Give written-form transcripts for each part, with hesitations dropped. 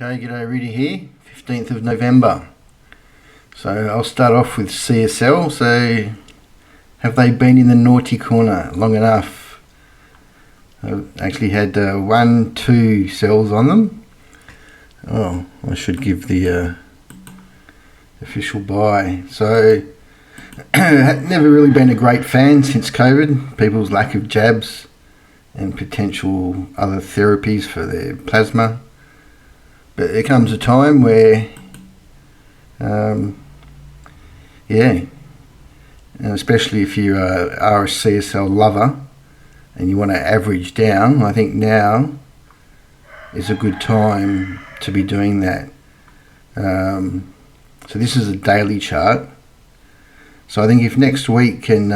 Okay, g'day, Rudy here, 15th of November. So I'll start off with CSL. So have they been in the naughty corner long enough? I've actually had 2 cells on them. Oh, I should give the official buy. So never really been a great fan since COVID, people's lack of jabs and potential other therapies for their plasma. But there comes a time where, and especially if you are a CSL lover and you want to average down, I think now is a good time to be doing that. So this is a daily chart. So I think if next week can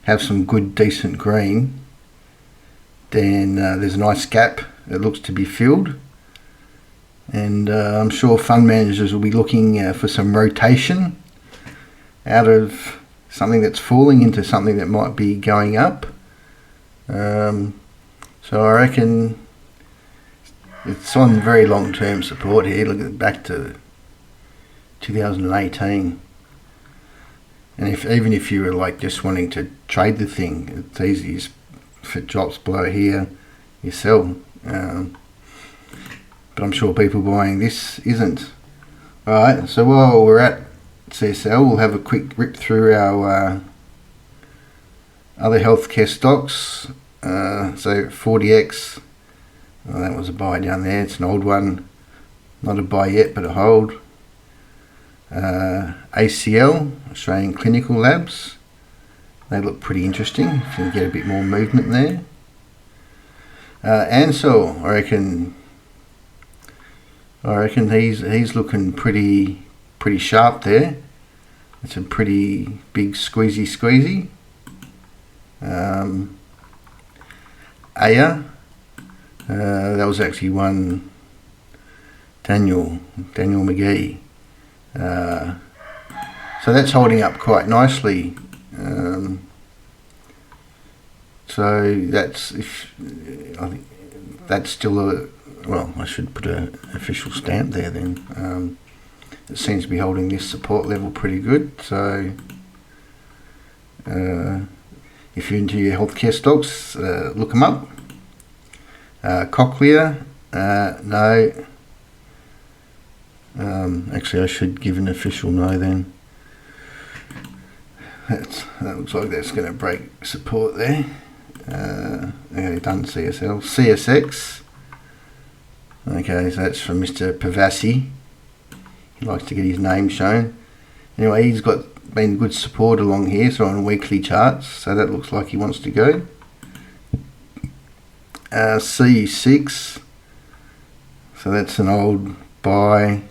have some good, decent green, then there's a nice gap that looks to be filled. And I'm sure fund managers will be looking for some rotation out of something that's falling into something that might be going up. So I reckon it's on very long-term support here. Look at back to 2018. And even if you were like just wanting to trade the thing, it's easy. If it drops below here, you sell. But I'm sure people buying this isn't. Alright, so while we're at CSL, we'll have a quick rip through our other healthcare stocks. So 40X, that was a buy down there, it's an old one. Not a buy yet, but a hold. ACL, Australian Clinical Labs, they look pretty interesting if you can get a bit more movement there. Ansell, I reckon he's looking pretty sharp there. It's a pretty big squeezy. Aya, that was actually one Daniel McGee. So that's holding up quite nicely. So I think that's still I should put an official stamp there then. It seems to be holding this support level pretty good. So if you're into your healthcare stocks, look them up. Cochlear, no. Actually, I should give an official no then. That looks like that's going to break support there. Done CSL. CSX. Okay, so that's from Mr. Pavassi. He likes to get his name shown. Anyway, he's been good support along here, so on weekly charts, so that looks like he wants to go. C6, so that's an old buy,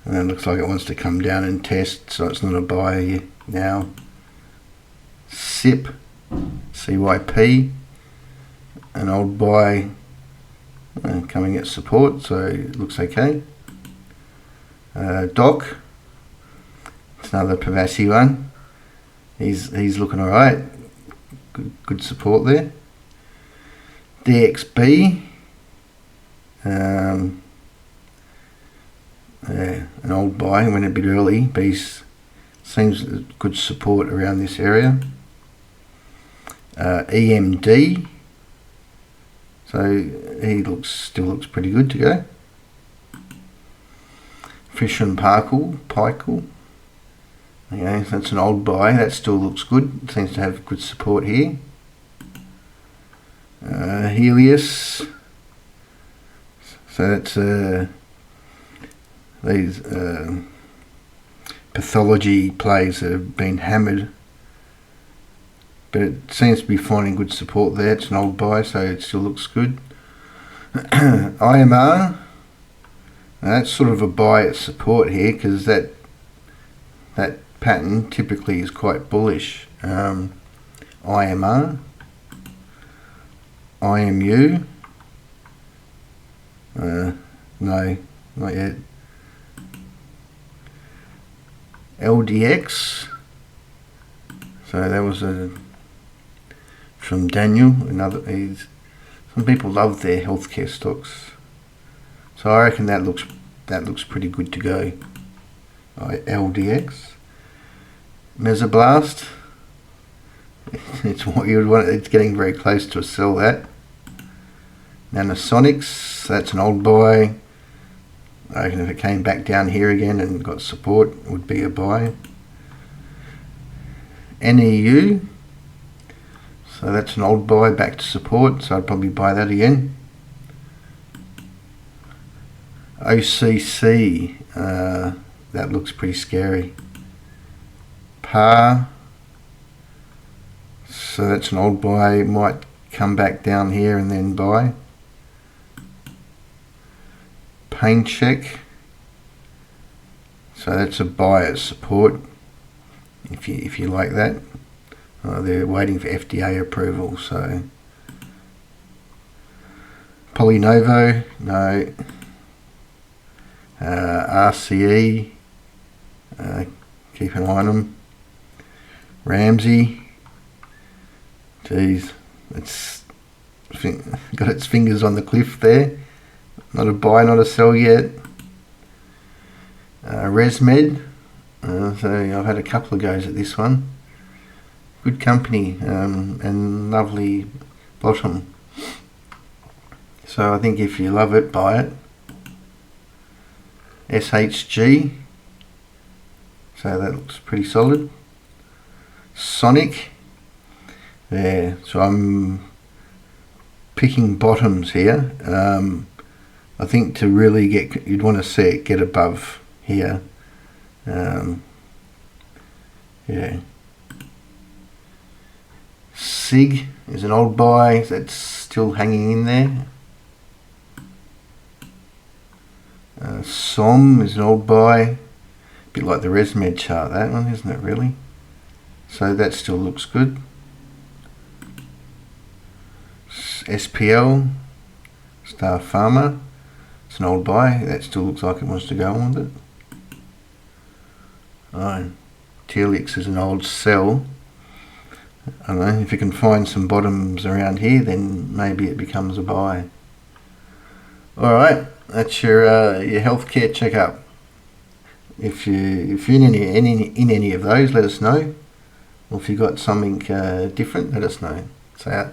and it looks like it wants to come down and test, so it's not a buy now. SIP, CYP, an old buy, coming at support, so it looks okay. Doc, it's another Pavassi one. He's looking alright. Good support there. DXB, an old buy, went a bit early, but he seems good support around this area. EMD, so he still looks pretty good to go. Fish and Pikel, okay, so that's an old buy, that still looks good, it seems to have good support here. Helios, so that's these pathology plays that have been hammered, but it seems to be finding good support there. It's an old buy, so it still looks good. IMR, that's sort of a buy at support here because that pattern typically is quite bullish. IMR, IMU, no, not yet. LDX, so that was from Daniel. Some people love their healthcare stocks. So I reckon that looks pretty good to go. LDX. Mesoblast. It's what you would want. It's getting very close to a sell, that. Nanosonics, that's an old buy. I reckon if it came back down here again and got support, it would be a buy. NEU, so that's an old buy back to support, so I'd probably buy that again. OCC, that looks pretty scary. PAR, so that's an old buy, might come back down here and then buy. Pain check, so that's a buy at support if you like that. They're waiting for FDA approval. So Polynovo, no. RCE, keep an eye on them. Ramsey, geez, it's got its fingers on the cliff there. Not a buy, not a sell yet. ResMed, so I've had a couple of goes at this one. Good company, and lovely bottom. So I think if you love it, buy it. SHG, so that looks pretty solid. Sonic, yeah, so I'm picking bottoms here. I think to really you'd want to see it get above here. Yeah. SIG is an old buy that's still hanging in there. SOM is an old buy, a bit like the ResMed chart, that one, isn't it, really? So that still looks good. SPL, Star Pharma, it's an old buy, that still looks like it wants to go on with it. Telix is an old sell. I don't know, if you can find some bottoms around here, then maybe it becomes a buy. Alright, that's your healthcare checkup. If you're in any of those, let us know. Or if you've got something different, let us know. So